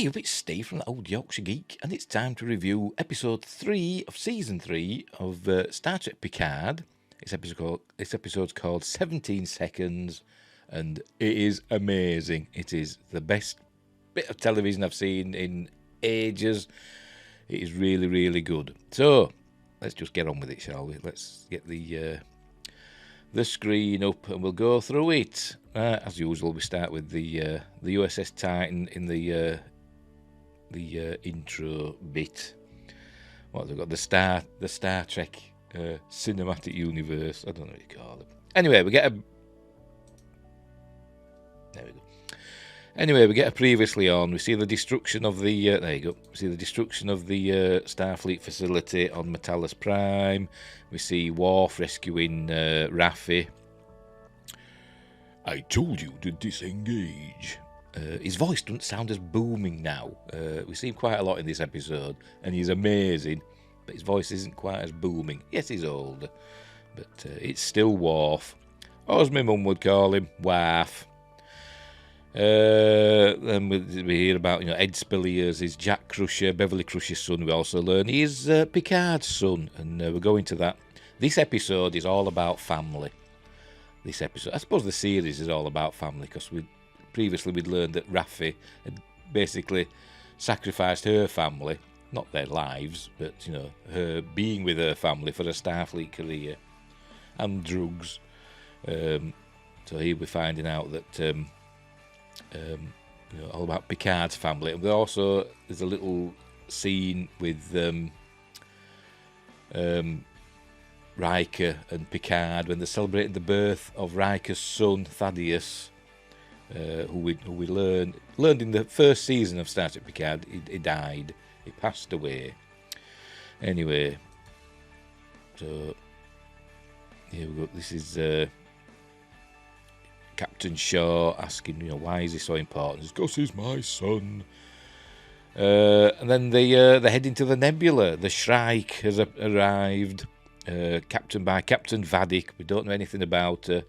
Hey, it's Steve from the Old Yorkshire Geek, and it's time to review episode 3 of season 3 of Star Trek Picard. This episode's called 17 Seconds, and it is amazing. It is the best bit of television I've seen in ages. It is really, really good. So, let's just get on with it, shall we? Let's get the screen up and we'll go through it. As usual, we start with the USS Titan in the intro bit. What they've got, the Star Trek cinematic universe. I don't know what you call it. Anyway, we get a previously on. We see the destruction of the there you go. We see the destruction of the Starfleet facility on Metallus Prime. We see Worf rescuing Raffi. I told you to disengage. His voice doesn't sound as booming now. We see him quite a lot in this episode, and he's amazing. But his voice isn't quite as booming. Yes, he's older, but it's still Worf. Or as my mum would call him, Warf. Then we hear about Ed Spilliers is Jack Crusher, Beverly Crusher's son. We also learn he is Picard's son, and we'll go into that. This episode is all about family. This episode, I suppose, the series is all about family because previously we'd learned that Raffi had basically sacrificed her family, not their lives, but her being with her family for a Starfleet career and drugs. So here we're finding out that. All about Picard's family. And there's a little scene with Riker and Picard when they're celebrating the birth of Riker's son Thaddeus, who we learned in the first season of Star Trek Picard. He died. He passed away. Anyway, so here we go. This is. Captain Shaw asking, why is he so important? It's because he's my son. And then they're heading to the nebula. The Shrike has arrived, captained by Captain Vadik. We don't know anything about her.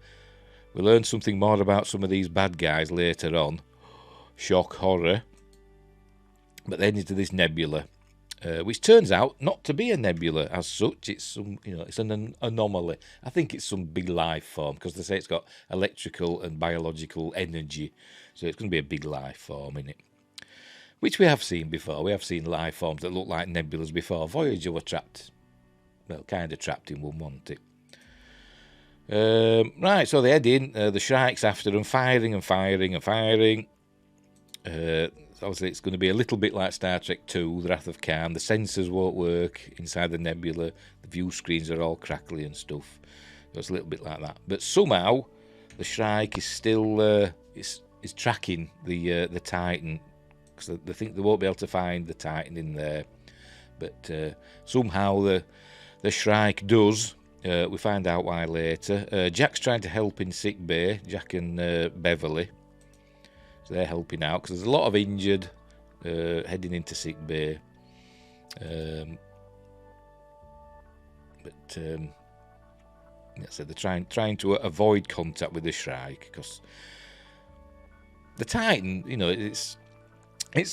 We'll learn something more about some of these bad guys later on. Shock, horror. But then into this nebula, which turns out not to be a nebula as such. It's some, it's an anomaly. I think it's some big life form because they say it's got electrical and biological energy, so it's going to be a big life form in it, which we have seen before. We have seen life forms that look like nebulas before. Voyager were trapped, kind of trapped in one, wasn't it? Right, so they head in. The Shrike's after them, firing and firing and firing. Obviously, it's going to be a little bit like Star Trek II, The Wrath of Khan. The sensors won't work inside the nebula. The view screens are all crackly and stuff. So it's a little bit like that. But somehow, the Shrike is still is tracking the Titan because they think they won't be able to find the Titan in there. But somehow the Shrike does. We find out why later. Jack's trying to help in sick bay. Jack and Beverly. So they're helping out because there's a lot of injured heading into sick bay. So they're trying to avoid contact with the Shrike because the Titan, it's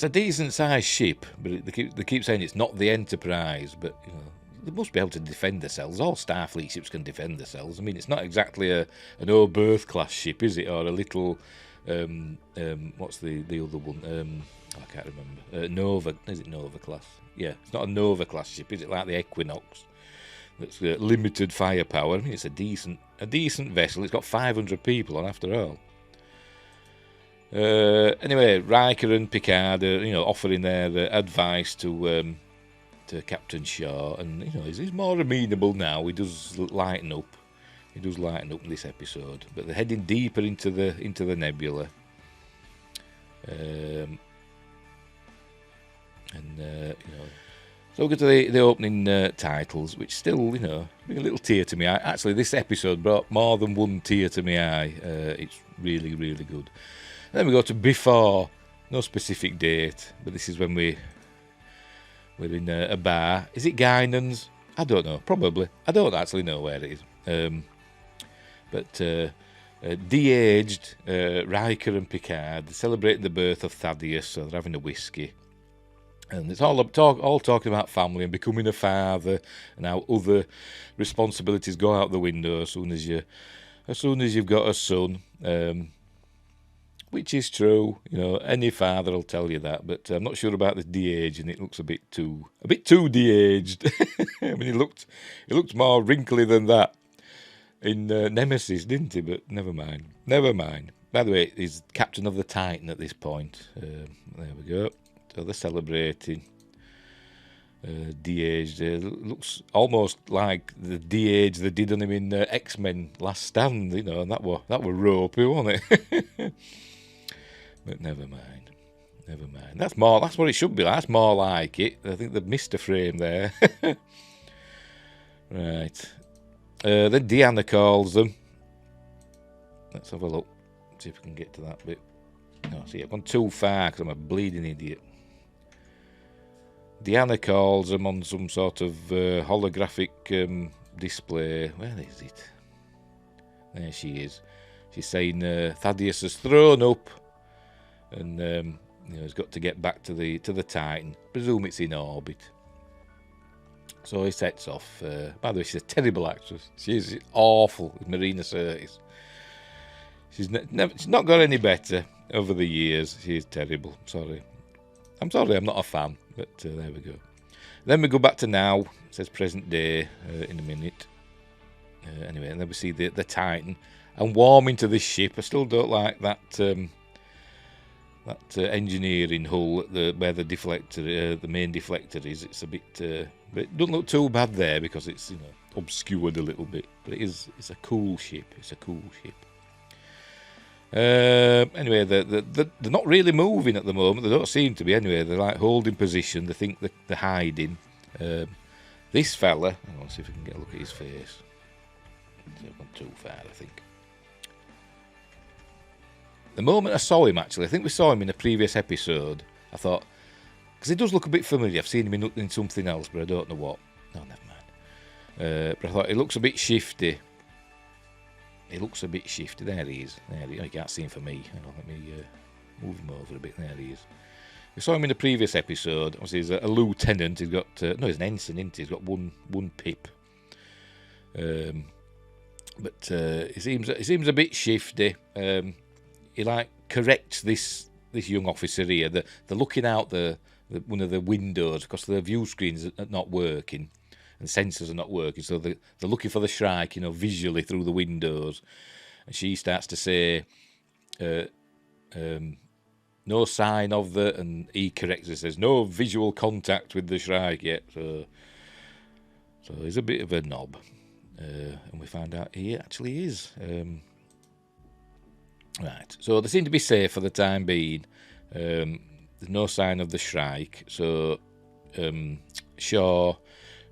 a decent sized ship, but they keep saying it's not the Enterprise, but they must be able to defend themselves. All Starfleet ships can defend themselves. I mean, it's not exactly an Oberth class ship, is it, or a little. What's the other one? I can't remember. Nova, is it Nova class? Yeah, it's not a Nova class ship, is it? Like the Equinox, that's limited firepower. I mean, it's a decent vessel. It's got 500 people on after all. Anyway, Riker and Picard are offering their advice to Captain Shaw, and he's more amenable now. He does lighten up. He does lighten up in this episode, but they're heading deeper into the nebula, so we'll get to the opening titles, which still bring a little tear to my eye. Actually, this episode brought more than one tear to my eye. It's really, really good. And then we go to before, no specific date, but this is when we're in a bar. Is it Guinan's? I don't know. Probably. I don't actually know where it is. But de-aged Riker and Picard. They're celebrating the birth of Thaddeus, so they're having a whiskey. And it's all talking about family and becoming a father and how other responsibilities go out the window as soon as you've got a son. Which is true, any father will tell you that, but I'm not sure about the de-aging. It looks a bit too de-aged. I mean, he looked more wrinkly than that in Nemesis, didn't he? But never mind. By the way, he's captain of the Titan at this point. There we go. So they're celebrating. De-aged. Looks almost like the de-age they did on him in X-Men Last Stand, and that were ropey, wasn't it? But never mind. That's what it should be like. That's more like it. I think they've missed a frame there. Right. Then Deanna calls them. Let's have a look. See if we can get to that bit. No, see, I've gone too far because I'm a bleeding idiot. Deanna calls them on some sort of holographic display. Where is it? There she is. She's saying Thaddeus has thrown up. And he's got to get back to the Titan. Presume it's in orbit. So he sets off. By the way, she's a terrible actress. She's awful with Marina Sirtis. She's not got any better over the years. She's terrible. I'm sorry, I'm not a fan. But there we go. Then we go back to now. It says present day in a minute. Anyway, and then we see the Titan. And warming to this ship. I still don't like that. That engineering hull where the deflector, the main deflector is. It's a bit, but it doesn't look too bad there because it's obscured a little bit. But it's a cool ship. Anyway, they're not really moving at the moment. They don't seem to be. Anyway, they're like holding position. They think they're hiding. This fella. Hang on, see if we can get a look at his face. I've gone too far, I think. The moment I saw him, actually, I think we saw him in a previous episode. I thought, because he does look a bit familiar. I've seen him in something else, but I don't know what. No, never mind. But I thought he looks a bit shifty. There he is. You can't see him for me. Hang on, let me move him over a bit. There he is. We saw him in a previous episode. Obviously, he's a lieutenant. He's got he's an ensign, isn't he? He's got one pip. But he seems a bit shifty. He corrects this young officer here. They're looking out one of the windows because the view screens are not working and sensors are not working. So they're looking for the Shrike, visually through the windows. And she starts to say, no sign of and he corrects it, says no visual contact with the Shrike yet. So he's a bit of a knob. And we find out he actually is. Right, so they seem to be safe for the time being. There's no sign of the Shrike, so Shaw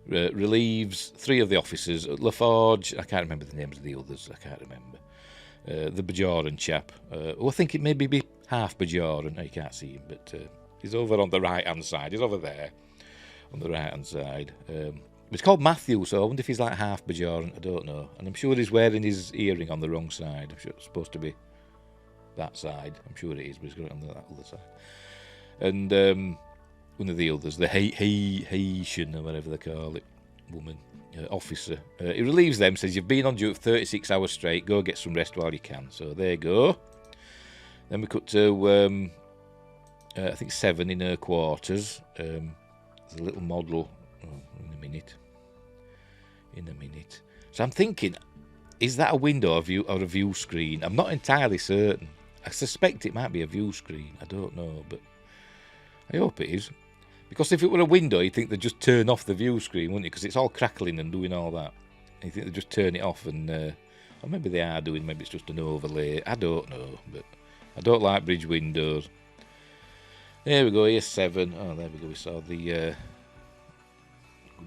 relieves 3 of the officers. LaForge, I can't remember the names of the others, the Bajoran chap. I think it may be half Bajoran. No, you can't see him, but he's over on the right-hand side. He's over there on the right-hand side. It's called Matthew, so I wonder if he's like half Bajoran. I don't know. And I'm sure he's wearing his earring on the wrong side. I'm sure it's supposed to be that side. I'm sure it is, but he's got it on that other side. And one of the others, the Haitian or whatever they call it, woman, officer, he relieves them, says, you've been on duty for 36 hours straight, go get some rest while you can. So there you go. Then we cut to, I think 7 in her quarters. There's a little model. In a minute. So I'm thinking, is that a window or a view screen? I'm not entirely certain. I suspect it might be a view screen. I don't know, but I hope it is. Because if it were a window, you'd think they'd just turn off the view screen, wouldn't you? Because it's all crackling and doing all that. And you think they'd just turn it off and... or maybe they are doing, maybe it's just an overlay. I don't know, but I don't like bridge windows. There we go, here's 7. Oh, there we go, we saw the... go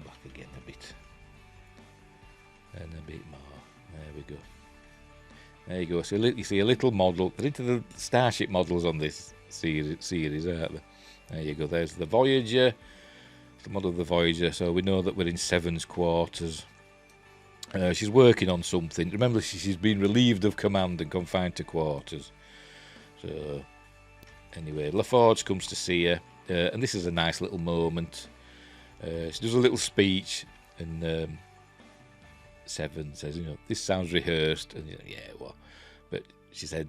back again a bit. And a bit more. There we go. There you go. So you see a little model. They're into the Starship models on this series, aren't they? There you go. There's the Voyager. The model of the Voyager. So we know that we're in 7's quarters. She's working on something. Remember, she's been relieved of command and confined to quarters. So, anyway, LaForge comes to see her, and this is a nice little moment. She does a little speech, and Seven says, this sounds rehearsed. And yeah, well, but she said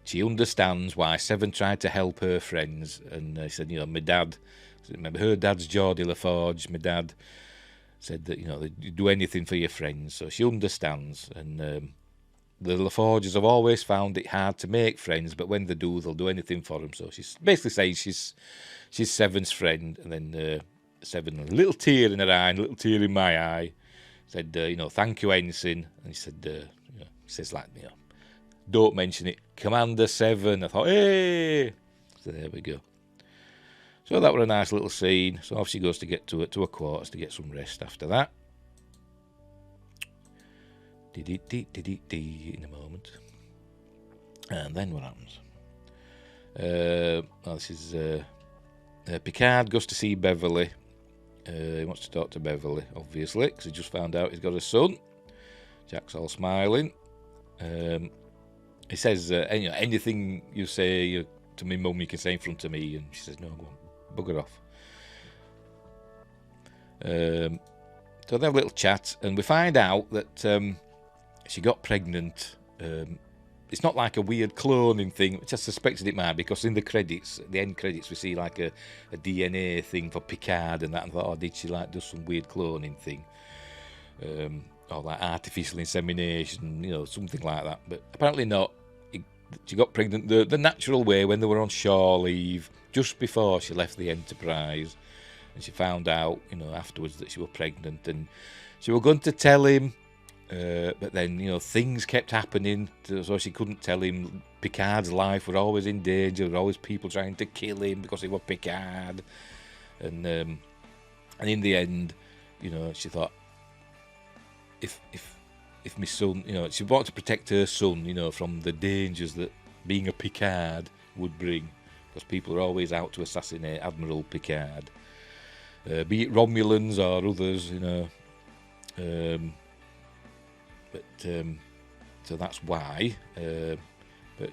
she understands why Seven tried to help her friends, and she said, my dad, remember her dad's Geordie LaForge, my dad said that, they do anything for your friends, so she understands. And the LaForges have always found it hard to make friends, but when they do, they'll do anything for them. So she's basically saying she's Seven's friend. And then Seven, a little tear in her eye, and a little tear in my eye, said, thank you, Ensign. And he said, he says like, don't mention it, Commander Seven. I thought, hey! So there we go. So that was a nice little scene. So off she goes to get to her quarters to get some rest after that. In a moment. And then what happens? This is Picard goes to see Beverly. He wants to talk to Beverly, obviously, because he just found out he's got a son. Jack's all smiling. He says, anything you say to me, Mum, you can say in front of me. And she says, no, go on. Bugger off. So they have a little chat, and we find out that she got pregnant. It's not like a weird cloning thing, which I suspected it might, because in the credits, the end credits, we see like a DNA thing for Picard and that, and I thought, did she like do some weird cloning thing? Or like artificial insemination, something like that. But apparently not. She got pregnant the natural way when they were on shore leave, just before she left the Enterprise, and she found out, afterwards that she was pregnant, and she was going to tell him, but then, things kept happening, so she couldn't tell him. Picard's life was always in danger. There were always people trying to kill him because he was Picard, and in the end, she thought, if my son, she wanted to protect her son, from the dangers that being a Picard would bring, because people are always out to assassinate Admiral Picard, be it Romulans or others, so that's why. But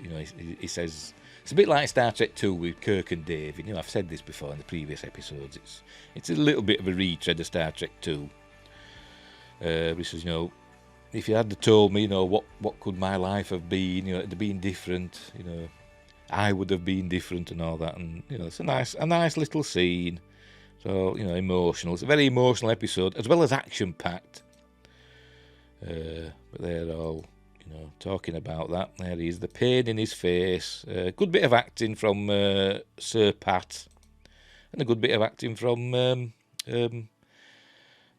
he says it's a bit like Star Trek 2 with Kirk and David. I've said this before in the previous episodes. It's a little bit of a retread of Star Trek 2. He says, if you had told me, what could my life have been, it'd have been different, I would have been different and all that. And, it's a nice little scene. So, emotional. It's a very emotional episode, as well as action-packed. But they're all, talking about that. There he is, the pain in his face. Good bit of acting from Sir Pat. And a good bit of acting from,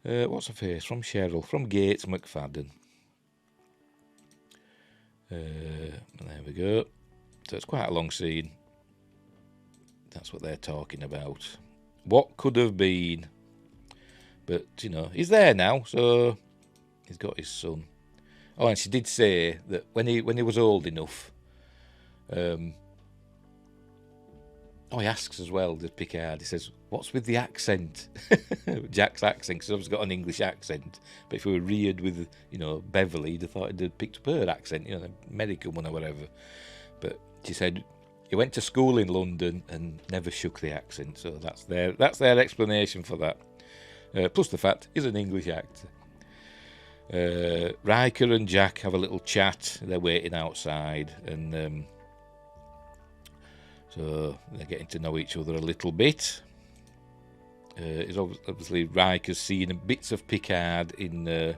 what's her face? From Cheryl, from Gates McFadden. There we go. So it's quite a long scene. That's what they're talking about. What could have been? But, he's there now, so he's got his son. Oh, and she did say that when he was old enough, he asks as well, the Picard, he says, what's with the accent? Jack's accent, because he's got an English accent. But if we were reared with, Beverly, you'd have thought he'd have picked up her accent, the American one or whatever. But she said, he went to school in London and never shook the accent. So that's their explanation for that. Plus the fact he's an English actor. Riker and Jack have a little chat. They're waiting outside, and so they're getting to know each other a little bit. It's obviously Riker's seeing bits of Picard in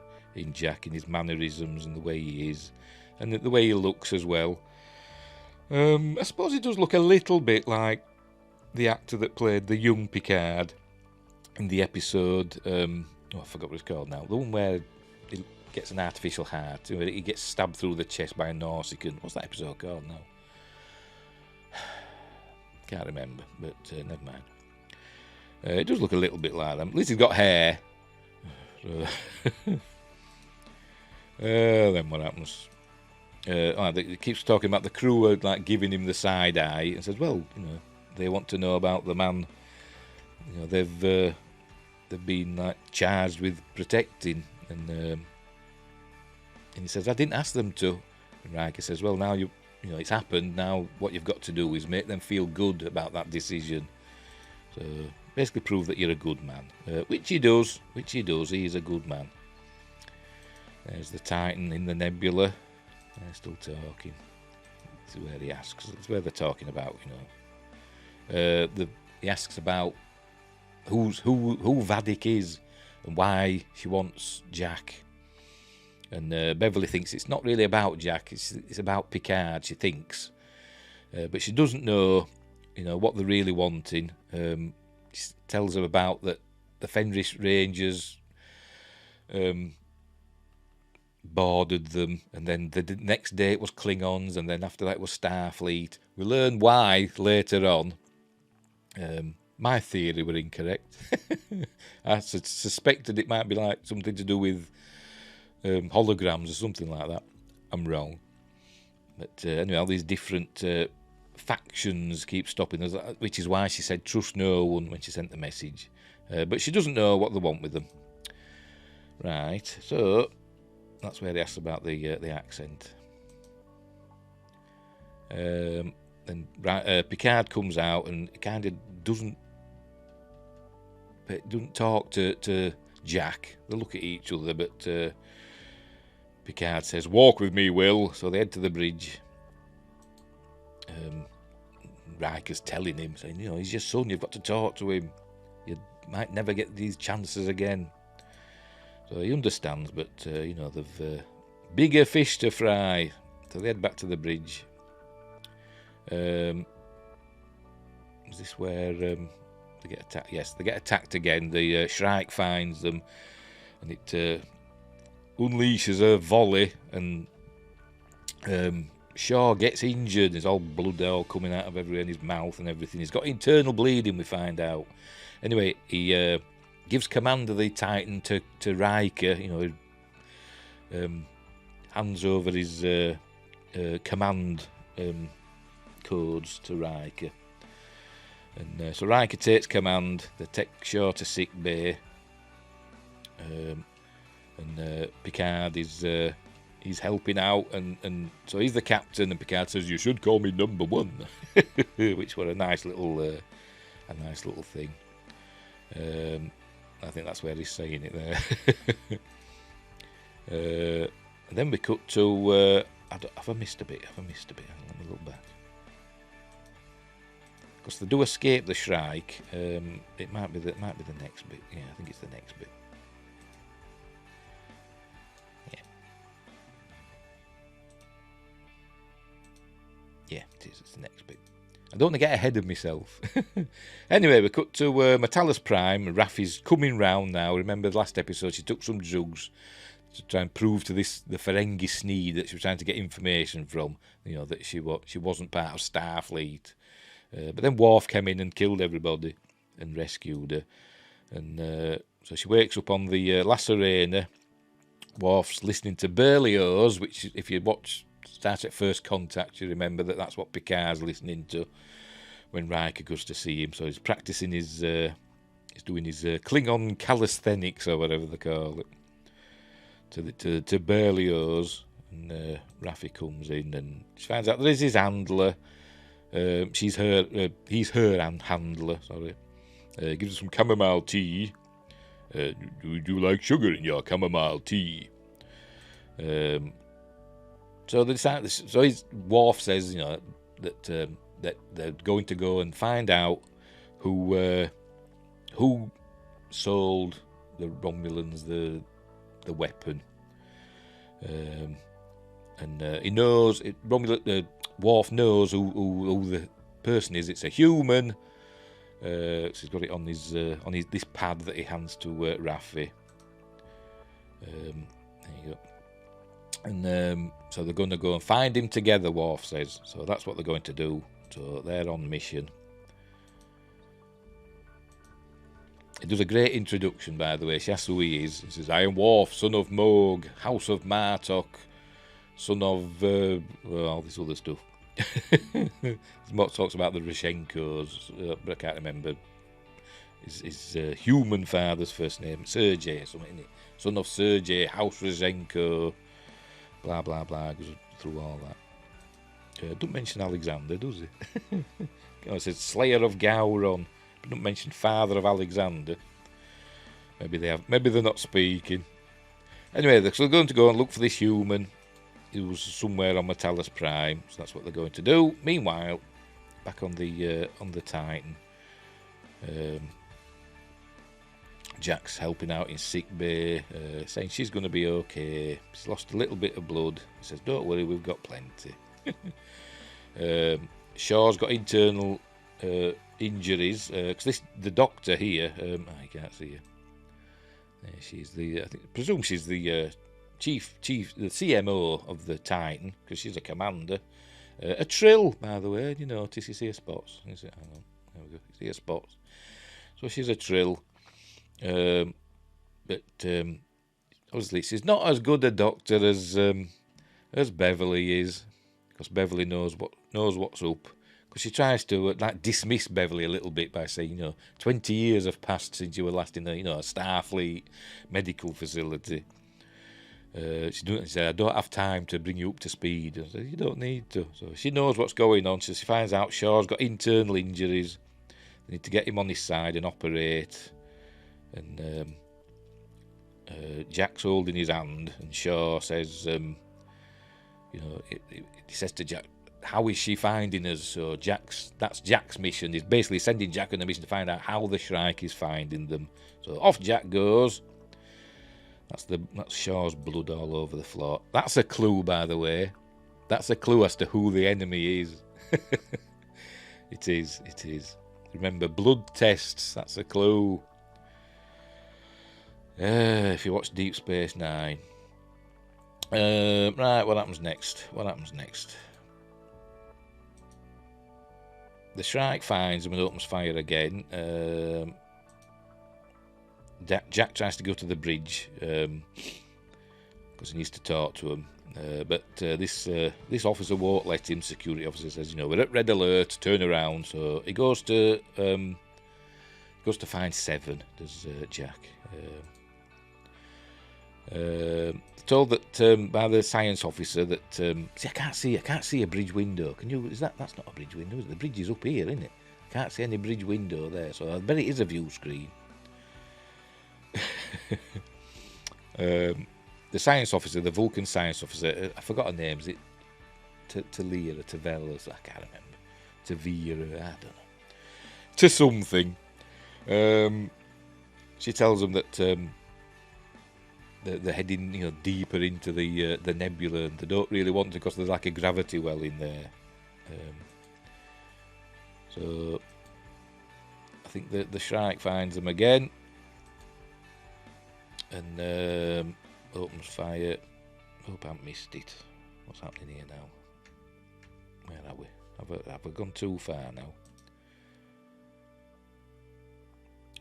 Jack, in his mannerisms and the way he is, and the way he looks as well. I suppose he does look a little bit like the actor that played the young Picard in the episode. I forgot what it's called now. The one where he gets an artificial heart. He gets stabbed through the chest by a Nausicaan. What's that episode called now? Can't remember, but never mind. It does look a little bit like them. At least he's got hair. Then what happens? He keeps talking about the crew are like giving him the side eye, and says, "Well, they want to know about the man. They've been like charged with protecting. And he says, I didn't ask them to. And Riker says, well, now you know it's happened. Now what you've got to do is make them feel good about that decision. So basically prove that you're a good man, which he does. He is a good man. There's the Titan in the nebula. They're still talking. This is where he asks. It's where they're talking about, he asks about who Vadik is and why she wants Jack. And Beverly thinks it's not really about Jack. It's about Picard. She thinks, but she doesn't know, what they're really wanting. She tells her about that the Fenris Rangers boarded them, and then the next day it was Klingons, and then after that it was Starfleet. We learn why later on. My theory were incorrect. I suspected it might be like something to do with holograms or something like that. I'm wrong. But anyway, all these different factions keep stopping us, which is why she said trust no one when she sent the message. But she doesn't know what they want with them. Right, so that's where they asked about the accent. And Picard comes out and kind of doesn't talk to Jack. They look at each other, but Picard says, walk with me, Will. So they head to the bridge. Riker's telling him, saying, he's your son, you've got to talk to him. You might never get these chances again. So he understands, but, they've bigger fish to fry. So they head back to the bridge. Is this where they get attacked? Yes, they get attacked again. The Shrike finds them, and it unleashes a volley, and Shaw gets injured. There's all blood all coming out of everywhere in his mouth and everything. He's got internal bleeding, we find out. Anyway, he gives command of the Titan to Riker. Hands over his command codes to Riker. And so Riker takes command. They take Shaw to sick bay. And Picard is he's helping out, and so he's the captain. And Picard says, "You should call me number one," which were a nice little thing. I think that's where he's saying it there. And then we cut to. Have I missed a bit? Let me look back. Because they do escape the Shrike. It might be the next bit. Yeah, I think it's the next bit. Yeah, it is. It's the next bit. I don't want to get ahead of myself. Anyway, we cut to Metallus Prime. Raffi's coming round now. Remember the last episode, she took some drugs to try and prove to the Ferengi Sneed that she was trying to get information from, that she wasn't part of Starfleet. But then Worf came in and killed everybody and rescued her. And so she wakes up on the La Sirena. Worf's listening to Berlioz, which, if you watch Star Trek First Contact, you remember that's what Picard's listening to when Riker goes to see him. So he's practicing he's doing his Klingon calisthenics or whatever they call it to Berlioz. And Raffi comes in and she finds out there is his handler. He's her handler. Sorry, gives her some chamomile tea. Do you like sugar in your chamomile tea? So they decide. So Worf says, that they're going to go and find out who sold the Romulans the weapon. And he knows Worf knows who the person is. It's a human. So he's got it on his this pad that he hands to Raffi. There you go. And so they're going to go and find him together, Worf says. So that's what they're going to do. So they're on mission. It does a great introduction, by the way. She asks who he is. He says, I am Worf, son of Moog, house of Martok, son of all this other stuff. Talks about the Rishenkos, but I can't remember his human father's first name, Sergei, something, isn't it? Son of Sergei, House Rezenko, blah, blah, blah, goes through all that. Don't mention Alexander, does he? It says Slayer of Gowron, but don't mention father of Alexander. Maybe they're not speaking. Anyway, they're going to go and look for this human who's somewhere on Metallus Prime, so that's what they're going to do. Meanwhile, back on the Titan, Jack's helping out in sick bay, saying she's going to be okay. She's lost a little bit of blood. He says, "Don't worry, we've got plenty." Shaw's got internal injuries because the doctor here, I can't see her. She's the, I presume she's the chief, the CMO of the Titan, because she's a commander. A trill, by the way. You notice you see her spots. Is it? Hang on, there we go. You see her spots. So she's a trill, but obviously she's not as good a doctor as Beverly is, because Beverly knows what's up. Because she tries to dismiss Beverly a little bit by saying, 20 years have passed since you were last in a Starfleet medical facility. She said, "I don't have time to bring you up to speed." I said, "You don't need to." So she knows what's going on. So she finds out Shaw's got internal injuries. They need to get him on his side and operate. And Jack's holding his hand, and Shaw says, he says to Jack, "How is she finding us?" So that's Jack's mission. He's basically sending Jack on a mission to find out how the Shrike is finding them. So off Jack goes. That's Shaw's blood all over the floor. That's a clue, by the way. That's a clue as to who the enemy is. It is. Remember, blood tests. That's a clue. If you watch Deep Space Nine. Right, what happens next? The Shrike finds him and opens fire again. Jack tries to go to the bridge because he needs to talk to him. But this officer won't let him. Security officer says, "We're at red alert. Turn around." So he goes to find Seven. Does Jack? Told that by the science officer that see, I can't see a bridge window. Can you? That's not a bridge window, is it? The bridge is up here, isn't it? I can't see any bridge window there, so I bet it is a view screen. The science officer, the Vulcan science officer, I forgot her name. Is it Talia or Tavella? I can't remember. Tavira, I don't know. To something. She tells them that they're heading, deeper into the nebula, and they don't really want to because there's like a gravity well in there. So I think the Shrike finds them again and opens fire. Hope I haven't missed it. What's happening here now? Where are we? Have we gone too far now?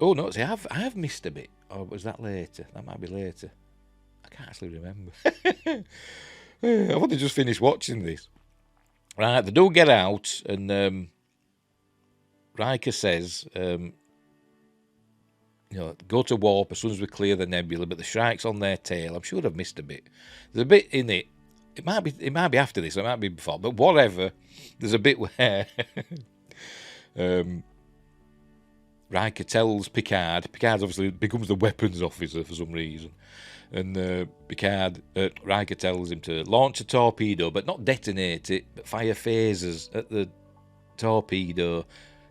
Oh no, see, I have missed a bit. Or was that later? That might be later. I can't actually remember. I've only just finished watching this. Right, they do get out, and Riker says, go to warp as soon as we clear the nebula, but the Shrike's on their tail. I'm sure I've missed a bit. There's a bit in it. It might be after this, or it might be before, but whatever. There's a bit where Riker tells Picard obviously becomes the weapons officer for some reason, and Riker tells him to launch a torpedo, but not detonate it, but fire phasers at the torpedo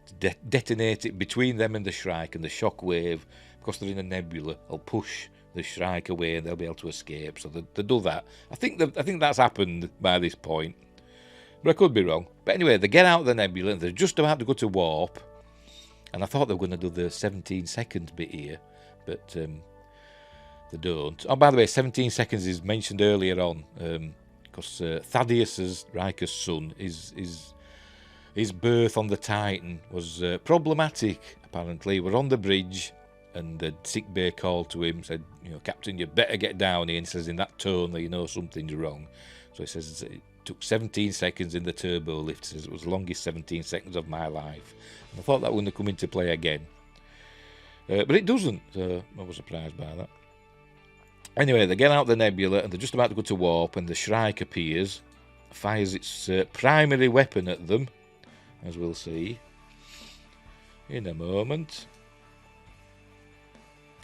to detonate it between them and the Shrike, and the shockwave, because they're in a nebula, will push the Shrike away and they'll be able to escape. So they do that. I think that's happened by this point, but I could be wrong. But anyway, they get out of the nebula and they're just about to go to warp. And I thought they were going to do the 17 seconds bit here, but they don't. Oh, by the way, 17 seconds is mentioned earlier on, because Thaddeus, Riker's son, his birth on the Titan was problematic, apparently. We're on the bridge, and the sick bay called to him, said, "Captain, you better get down here." And he says in that tone that something's wrong. So he says it took 17 seconds in the turbo lift. He says it was the longest 17 seconds of my life. I thought that wouldn't come into play again. But it doesn't, so I was surprised by that. Anyway, they get out the nebula, and they're just about to go to warp, and the Shrike appears, fires its primary weapon at them, as we'll see in a moment.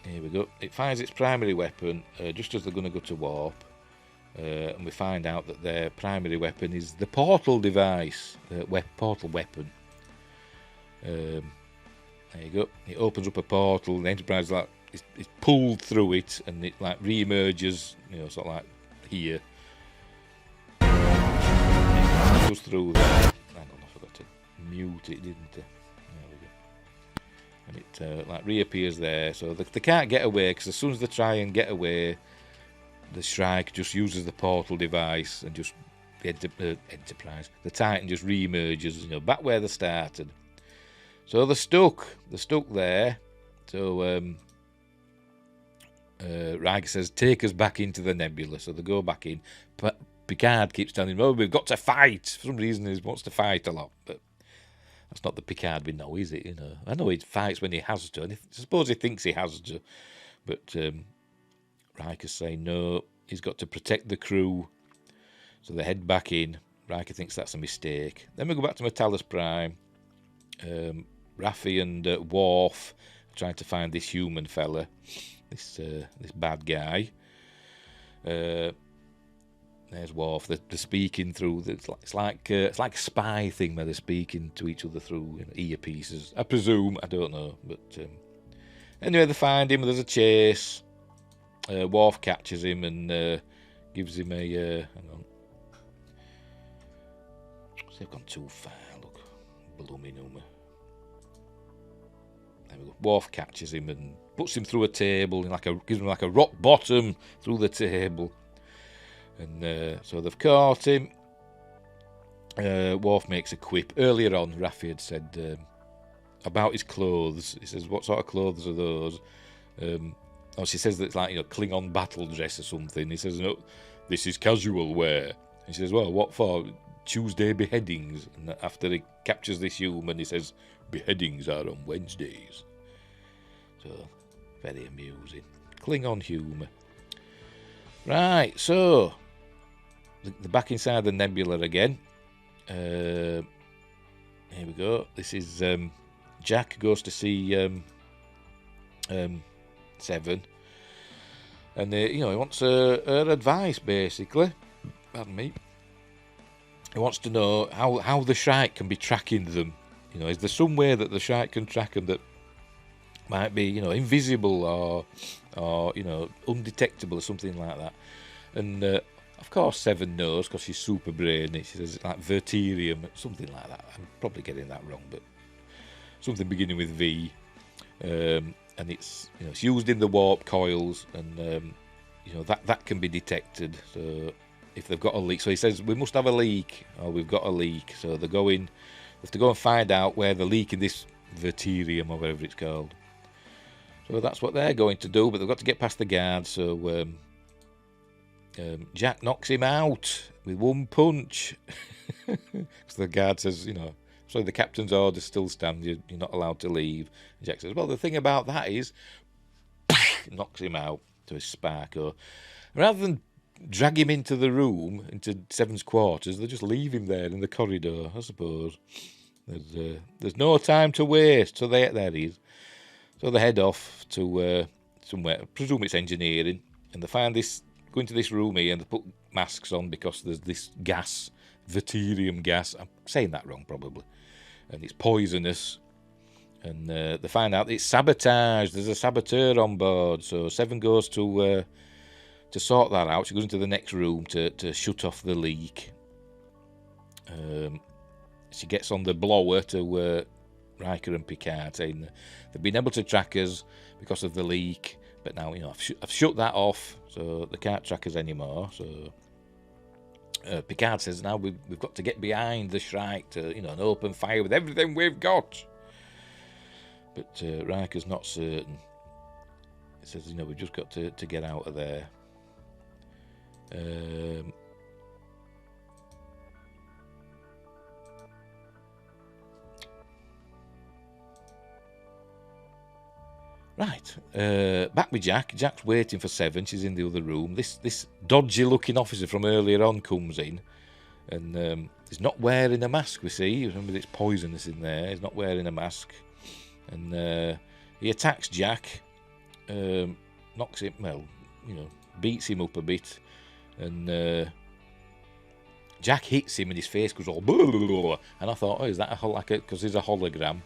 Here we go. It fires its primary weapon just as they're going to go to warp. And we find out that their primary weapon is the portal device, portal weapon. There you go. It opens up a portal, and the Enterprise is pulled through it, and it like re-emerges, sort of like here. It goes through there. Hang on, I forgot to mute it, didn't I? And it like reappears there, so they can't get away, because as soon as they try and get away, the Shrike just uses the portal device, and just the Enterprise, the Titan just re-emerges, back where they started. So they're stuck there. So Riker says, "Take us back into the nebula." So they go back in. But Picard keeps telling him, "Oh, we've got to fight." For some reason, he wants to fight a lot, but that's not the Picard we know, is it? I know he fights when he has to, and I suppose he thinks he has to, but Riker's saying no, he's got to protect the crew. So they head back in. Riker thinks that's a mistake. Then we go back to Metallus Prime. Raffi and Worf are trying to find this human fella, this bad guy. There's Worf. They're speaking through. It's like a spy thing where they're speaking to each other through earpieces. I presume. I don't know. But anyway, they find him. There's a chase. Worf catches him and gives him a. Hang on. They've gone too far. Look, blooming number. There we go. Worf catches him and puts him through a table, and gives him like a rock bottom through the table. And so they've caught him. Worf makes a quip. Earlier on, Raffi had said about his clothes. He says, "What sort of clothes are those?" She says that it's like Klingon battle dress or something. He says, "No, this is casual wear." And she says, "Well, what for? Tuesday beheadings." And after he captures this human, he says, "Beheadings are on Wednesdays." So very amusing. Klingon humour. Right, so they're back inside the nebula again. Here we go. This is Jack goes to see Seven, and he wants her advice, basically. Pardon me. He wants to know how the Shrike can be tracking them. Is there some way that the Shrike can track them that might be invisible or undetectable or something like that? And of course Seven knows, because she's super brainy. She says it's like Verterium, something like that. I'm probably getting that wrong, but something beginning with V. And it's it's used in the warp coils, and that can be detected. So if they've got a leak, so he says we must have a leak, or we've got a leak. So they have to go and find out where the leak in this Verterium or whatever it's called. So that's what they're going to do, but they've got to get past the guard. So Jack knocks him out with one punch. Because the guard says, so the captain's orders still stand. You're not allowed to leave. And Jack says, well, the thing about that is, knocks him out to his spark. Or rather than drag him into the room, into Seven's quarters, they just leave him there in the corridor, I suppose. There's no time to waste. So there he is. So they head off to somewhere. I presume it's engineering, and they go into this room here, and they put masks on because there's this gas, Verterium gas. I'm saying that wrong probably, and it's poisonous. And they find out it's sabotage. There's a saboteur on board. So Seven goes to sort that out. She goes into the next room to shut off the leak. She gets on the blower to Riker and Picard, saying they've been able to track us because of the leak, but now I've shut that off, so they can't track us anymore. So Picard says now we've got to get behind the Shrike to and open fire with everything we've got. But Riker's not certain. He says we've just got to get out of there. Right, back with Jack. Jack's waiting for Seven. She's in the other room. This dodgy-looking officer from earlier on comes in, and he's not wearing a mask, we see. Remember, it's poisonous in there. He's not wearing a mask. And he attacks Jack, knocks him, well, beats him up a bit. And Jack hits him and his face goes all blah, blah, blah, blah. And I thought, is that because he's a hologram?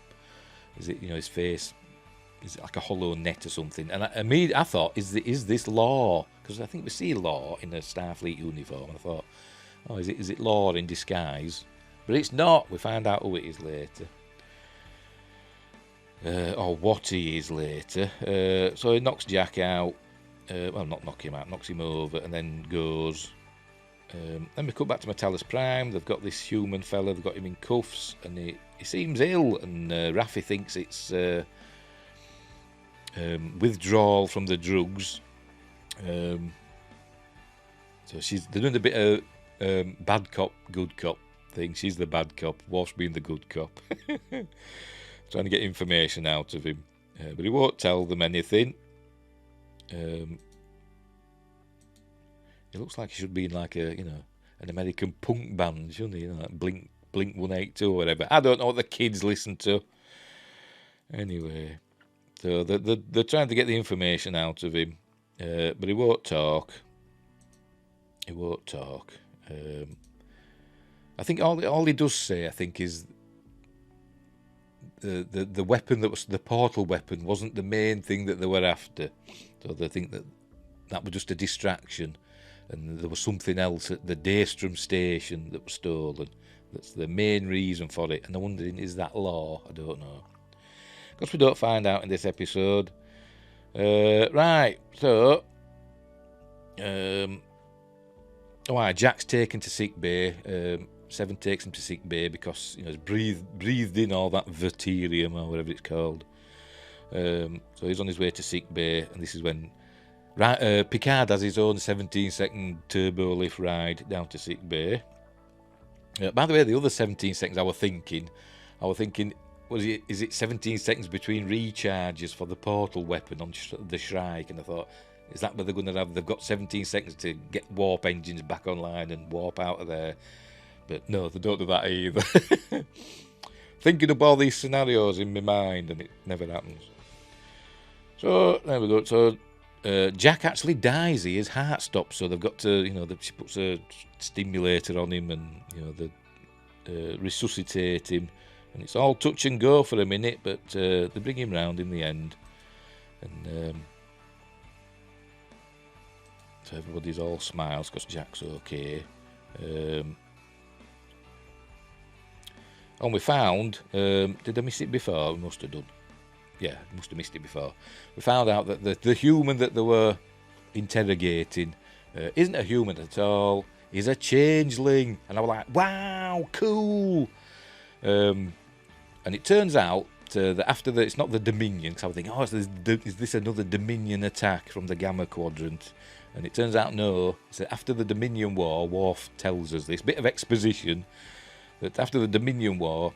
Is it, his face... Is it like a hollow net or something? And I thought, is this Law? Because I think we see Law in a Starfleet uniform. And I thought, is it Law in disguise? But it's not. We find out who it is later. Or what he is later. So he knocks Jack out. Well, not knock him out, knocks him over, and then goes. Then we cut back to Metallus Prime. They've got this human fella. They've got him in cuffs, and he seems ill. And Raffi thinks it's... withdrawal from the drugs. So they're doing a bit of bad cop, good cop thing. She's the bad cop, Worf's being the good cop. Trying to get information out of him. But he won't tell them anything. It looks like he should be in like an American punk band, shouldn't he? Like Blink 182 or whatever. I don't know what the kids listen to. Anyway... So they're trying to get the information out of him, but he won't talk. I think all he does say, I think, is the weapon that was the portal weapon wasn't the main thing that they were after. So they think that was just a distraction, and there was something else at the Daystrom station that was stolen. That's the main reason for it. And I'm wondering, is that Law? I don't know. Because we don't find out in this episode. Right, so... Jack's taken to sick bay. Seven takes him to sick bay because he's breathed in all that verterium or whatever it's called. So he's on his way to sick bay, and this is when Picard has his own 17-second turbo lift ride down to sick bay. By the way, the other 17 seconds I was thinking... Is it 17 seconds between recharges for the portal weapon on the Shrike? And I thought, is that what they're going to have? They've got 17 seconds to get warp engines back online and warp out of there. But no, they don't do that either. Thinking of all these scenarios in my mind, and it never happens. So, there we go. So, Jack actually dies. His heart stops, so they've got to, she puts a stimulator on him and, they resuscitate him. And it's all touch and go for a minute, but they bring him round in the end. And so everybody's all smiles because Jack's okay. And we found... did I miss it before? We must have done. Yeah, must have missed it before. We found out that the human that they were interrogating isn't a human at all. He's a changeling. And I was like, wow, cool. And it turns out that after it's not the Dominion, because I was thinking, is this another Dominion attack from the Gamma Quadrant? And it turns out no. So after the Dominion War, Worf tells us this bit of exposition, that after the Dominion War,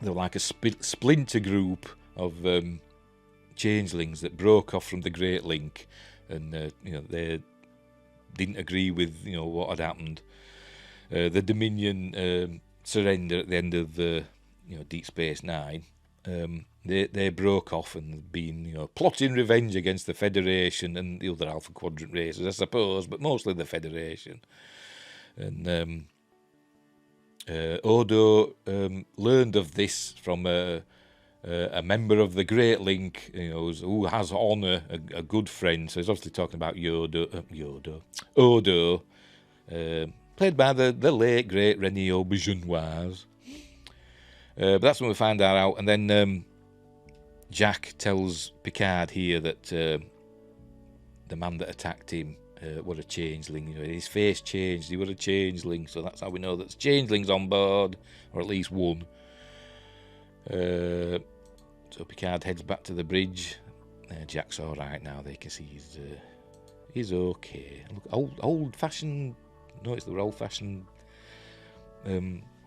there were like a splinter group of changelings that broke off from the Great Link, and they didn't agree with what had happened. The Dominion surrender at the end of the Deep Space Nine. They broke off and been plotting revenge against the Federation and the other Alpha Quadrant races, I suppose, but mostly the Federation. And Odo learned of this from a member of the Great Link, who has honour, a good friend. So he's obviously talking about Odo, played by the late great René Aubergenoise. But that's when we find that out, and then Jack tells Picard here that the man that attacked him was a changeling. His face changed. He was a changeling, so that's how we know there's changelings on board, or at least one. So Picard heads back to the bridge. Jack's all right now. They can see he's okay. Look, old-fashioned. Notice they were old-fashioned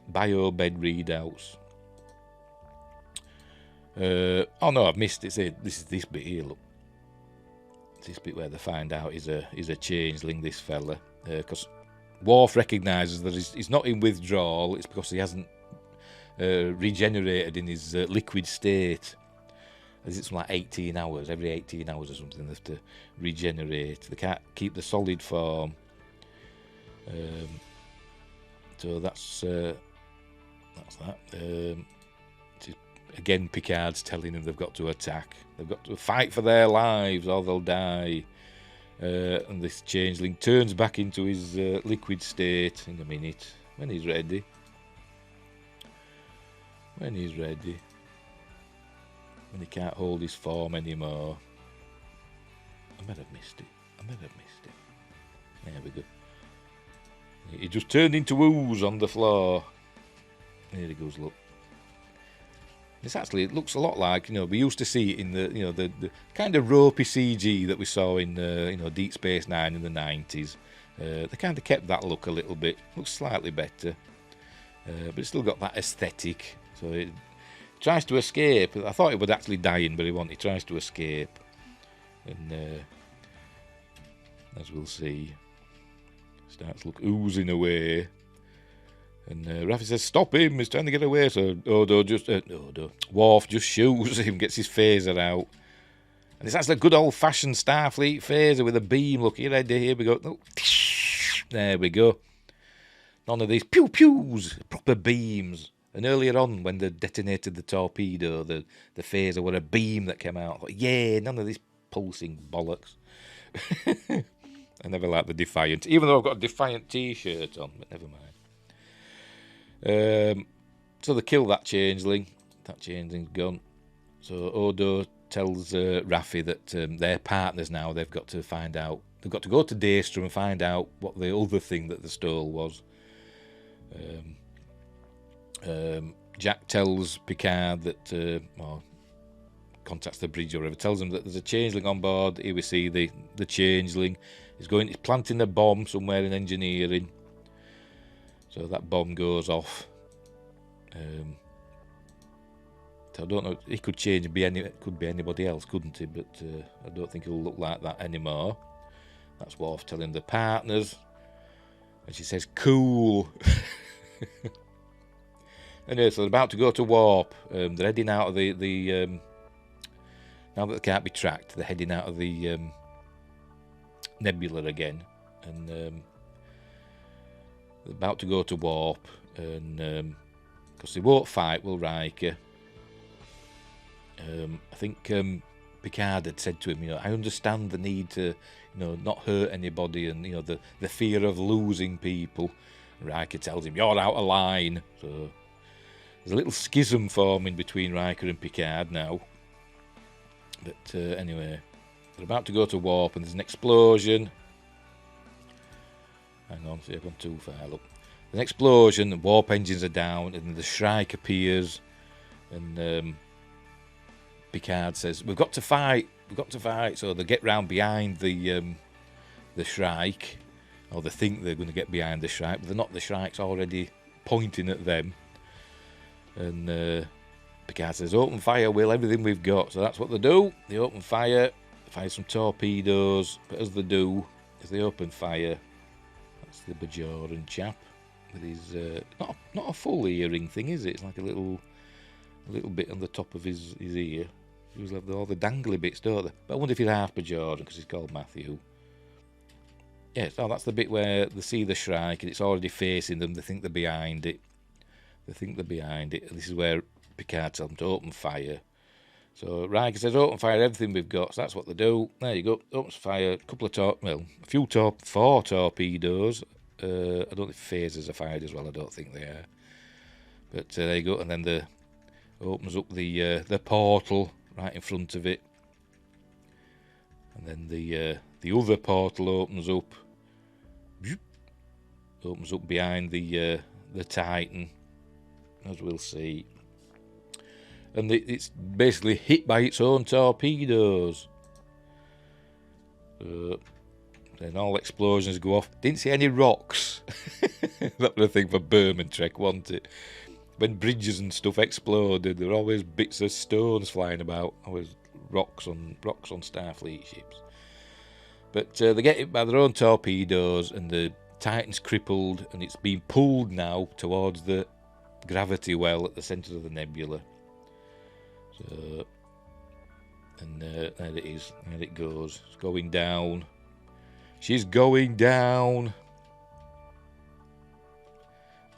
bio bed readouts. Oh no, I've missed it. This is this bit here. Look, this bit where they find out he's a changeling. This fella, because Worf recognises that he's not in withdrawal. It's because he hasn't regenerated in his liquid state. It's like 18 hours. Every 18 hours or something, they have to regenerate. They can't keep the solid form. So that's that. Again, Picard's telling them they've got to attack. They've got to fight for their lives or they'll die. And this changeling turns back into his liquid state in a minute. When he's ready. When he can't hold his form anymore. I might have missed it. There we go. He just turned into ooze on the floor. There he goes, look. It looks a lot like, we used to see it in the kind of ropey CG that we saw in, Deep Space Nine in the 90s. They kind of kept that look a little bit. Looks slightly better. But it's still got that aesthetic. So it tries to escape. I thought it would actually die in, but he tries to escape. And as we'll see, starts oozing away. And Raffi says, "Stop him! He's trying to get away." So Worf just shoots him, gets his phaser out, and it's actually a good old-fashioned Starfleet phaser with a beam. Look, you ready? Here we go. Oh, there we go. None of these pew pews, proper beams. And earlier on, when they detonated the torpedo, the phaser were a beam that came out. Thought, yeah, none of this pulsing bollocks. I never liked the Defiant, even though I've got a Defiant T-shirt on, but never mind. So they kill that changeling. That changeling's gone. So Odo tells Raffi that they're partners now. They've got to find out. They've got to go to Daystrom and find out what the other thing that they stole was. Jack tells Picard that, contacts the bridge or whatever, tells him that there's a changeling on board. Here we see the changeling. He's planting a bomb somewhere in engineering. So that bomb goes off. So I don't know. He could change and it could be anybody else, couldn't he? But I don't think he'll look like that anymore. That's Worf telling the partners. And she says, "Cool." Anyway, so they're about to go to warp. They're heading out of the now that they can't be tracked, they're heading out of the nebula again. And they're about to go to warp. And because they won't fight, will Riker. I think Picard had said to him, I understand the need to, not hurt anybody, and the fear of losing people. Riker tells him, "You're out of line." So there's a little schism forming between Riker and Picard now. But anyway, they're about to go to warp, and there's an explosion. Hang on, see, I've gone too far. Look, there's an explosion. The warp engines are down, and the Shrike appears, and Picard says, "We've got to fight. We've got to fight." So they get round behind the Shrike, or they think they're going to get behind the Shrike, but they're not. The Shrike's already pointing at them. And Picard says, "Open fire, Will, everything we've got." So that's what they do. They open fire, fire some torpedoes. But as they do, as they open fire, that's the Bajoran chap with his not a full earring thing, is it? It's like a little bit on the top of his ear. He was like all the dangly bits, don't they? But I wonder if he's half Bajoran because he's called Matthew. Yeah, so that's the bit where they see the Shrike and it's already facing them. They think they're behind it. And this is where Picard tells them to open fire. So Riker says, "Open fire, everything we've got." So that's what they do. There you go. Opens fire. Four torpedoes. I don't think phasers are fired as well. I don't think they are. But there you go. And then opens up the portal right in front of it. And then the other portal opens up. Opens up behind the Titan, as we'll see. And it's basically hit by its own torpedoes. Then all explosions go off. Didn't see any rocks. That was a thing for Berman Trek, wasn't it? when bridges and stuff exploded, there were always bits of stones flying about, always rocks on Starfleet ships. But they get hit by their own torpedoes, and the Titan's crippled, and it's being pulled now towards the gravity well at the centre of the nebula. So, and there it is, there it goes. It's going down. She's going down.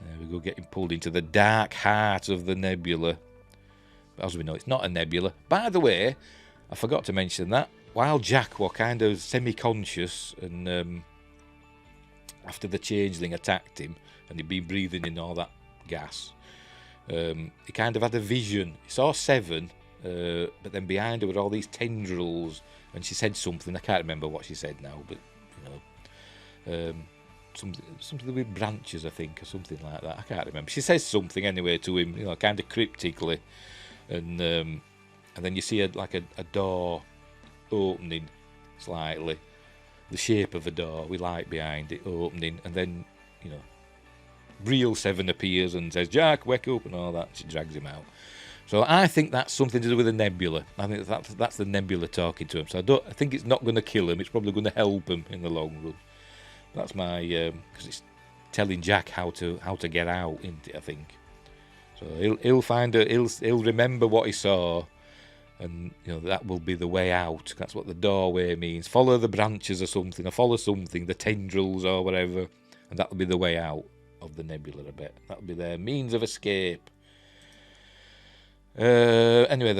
There we go, getting pulled into the dark heart of the nebula. But as we know, it's not a nebula. By the way, I forgot to mention that while Jack was kind of semi-conscious, and after the changeling attacked him, and he'd been breathing in all that gas, he kind of had a vision. He saw Seven, but then behind her were all these tendrils, and she said something. I can't remember what she said now, but you know, something with branches, I think, or something like that. I can't remember. She says something anyway to him, you know, kind of cryptically, and then you see a door opening slightly, the shape of a door with light behind it opening, and then, you know, real Seven appears and says, "Jack, wake up," and all that. She drags him out. So I think that's something to do with the nebula. I think that's the nebula talking to him. So I think it's not going to kill him. It's probably going to help him in the long run. That's my because it's telling Jack how to get out, isn't it, I think. So he'll find it. He'll remember what he saw, and you know that will be the way out. That's what the doorway means. Follow the branches or something, or follow something, the tendrils or whatever, and that'll be the way out of the nebula. I bet that'll be their means of escape. Anyway,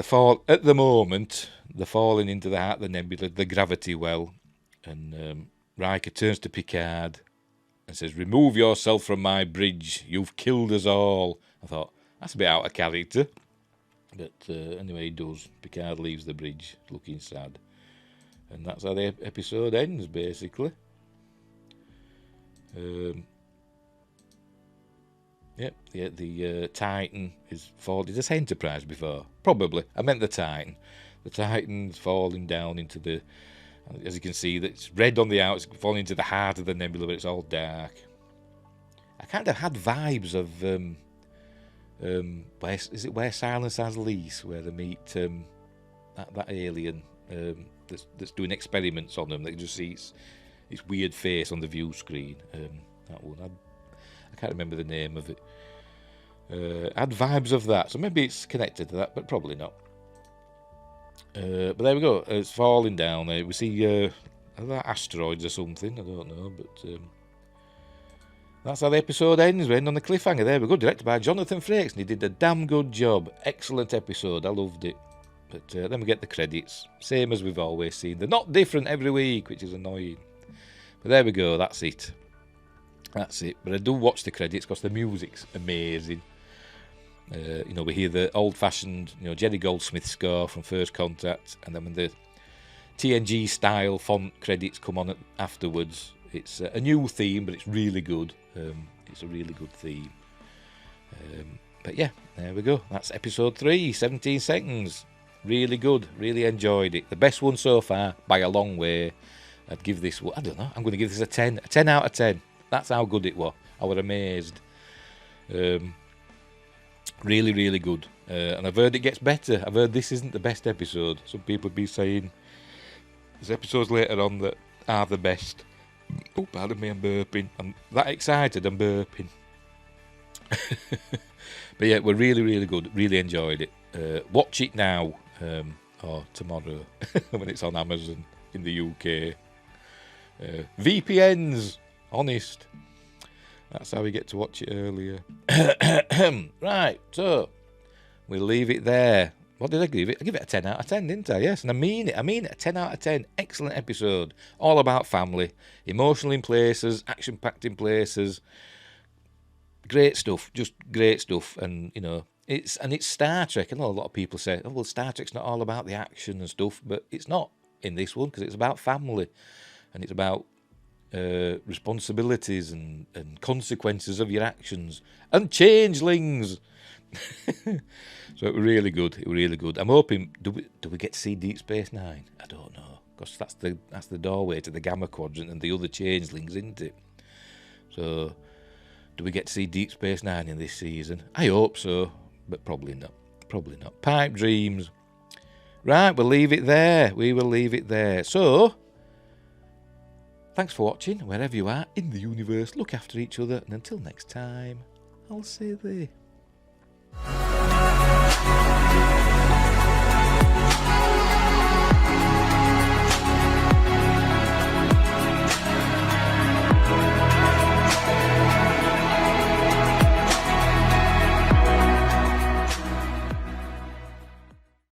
at the moment they're falling into the heart of the nebula, the gravity well, and Riker turns to Picard and says, "Remove yourself from my bridge. You've killed us all." I thought, that's a bit out of character. But anyway, he does. Picard leaves the bridge looking sad. And that's how the episode ends, basically. The Titan is falling. Did I say Enterprise before? Probably. I meant the Titan. The Titan's falling down into the... As you can see, it's red on the outs, falling into the heart of the nebula, but it's all dark. I kind of had vibes of where Silence Has Lease, where they meet that alien that's doing experiments on them. They just see its weird face on the view screen. That one, I can't remember the name of it. Had vibes of that, so maybe it's connected to that, but probably not. But there we go. It's falling down. We see are that asteroids or something. I don't know, but that's how the episode ends. We end on the cliffhanger. There we go. Directed by Jonathan Frakes, and he did a damn good job. Excellent episode. I loved it. But then we get the credits, same as we've always seen. They're not different every week, which is annoying. But there we go. That's it. That's it. But I do watch the credits because the music's amazing. We hear the old-fashioned, Jerry Goldsmith score from First Contact, and then when the TNG-style font credits come on afterwards, it's a new theme, but it's really good. It's a really good theme. But yeah, there we go. That's episode 3, 17 seconds. Really good. Really enjoyed it. The best one so far, by a long way. I'd give this, I don't know, I'm going to give this a 10. A 10 out of 10. That's how good it was. I was amazed. Really, really good. And I've heard it gets better. I've heard this isn't the best episode. Some people would be saying there's episodes later on that are the best. Oh, pardon me, I'm burping. I'm that excited, I'm burping. But yeah, we're really, really good. Really enjoyed it. Watch it now, or tomorrow, when it's on Amazon in the UK. VPNs, honest. That's how we get to watch it earlier. Right, so we'll leave it there. What did I give it? I give it a 10 out of 10, didn't I? Yes, and I mean it. A 10 out of 10. Excellent episode. All about family. Emotional in places, action-packed in places. Great stuff. Just great stuff. And, it's Star Trek. I know a lot of people say, oh, well, Star Trek's not all about the action and stuff, but it's not in this one because it's about family. And it's about responsibilities and consequences of your actions and changelings. So it was really good. Really good. I'm hoping. Do we get to see Deep Space Nine? I don't know, because that's the doorway to the Gamma Quadrant and the other changelings, isn't it? So Do we get to see Deep Space Nine in this season? I hope so, but probably not. Probably not. Pipe dreams. Right, we'll leave it there. We will leave it there. So, thanks for watching, wherever you are in the universe. Look after each other, and until next time, I'll say this.